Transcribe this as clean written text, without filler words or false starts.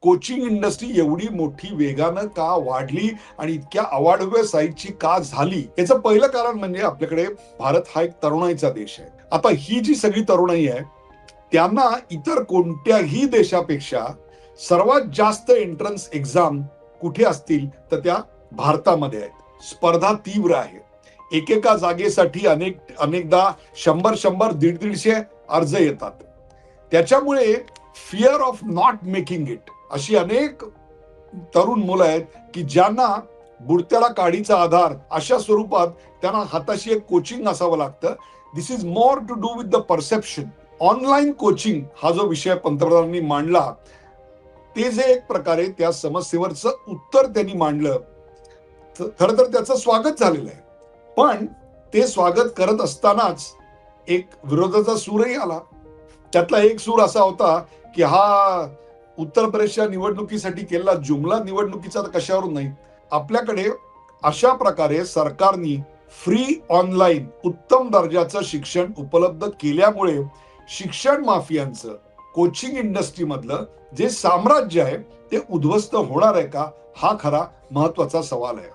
Coaching industry एवढी मोठी वेगानं का वाढली आणि इतक्या अवाढव्य साईजची का झाली, याचं पहिलं कारण म्हणजे आपल्याकडे भारत हा एक तरुणाईचा देश आहे. आता ही जी सगळी तरुणाई आहे त्यांना इतर कोणत्याही देशापेक्षा सर्वात जास्त एंट्रन्स एक्झाम कुठे असतील तर त्या भारतामध्ये आहेत. स्पर्धा तीव्र आहे. एकेका जागेसाठी अनेकदा 100 150 अर्ज येतात. त्याच्यामुळे fear of not making it अशी अनेक तरुण मुलं आहेत की ज्यांना बुडत्याला काडीचा आधार अशा स्वरूपात त्यांना हाताशी एक कोचिंग असावं लागतं. This is more to do with the perception. Online coaching हा जो विषय पंतप्रधानांनी मांडला, ते जे एक प्रकारे त्या समस्येवरचं उत्तर त्यांनी मांडलं, खरं तर त्याचं स्वागत झालेलं आहे. पण ते स्वागत करत असतानाच एक विरोधाचा सूरही आला. त्यातला एक सूर असा होता की हा उत्तर प्रदेशच्या निवडणुकीसाठी केलेला जुमला निवडणुकीचा कशावरून नाही. आपल्याकडे अशा प्रकारे सरकारनी फ्री ऑनलाईन उत्तम दर्जाचं शिक्षण उपलब्ध केल्यामुळे शिक्षण माफियांचं कोचिंग इंडस्ट्री मधलं जे साम्राज्य आहे ते उद्ध्वस्त होणार आहे का, हा खरा महत्वाचा सवाल आहे.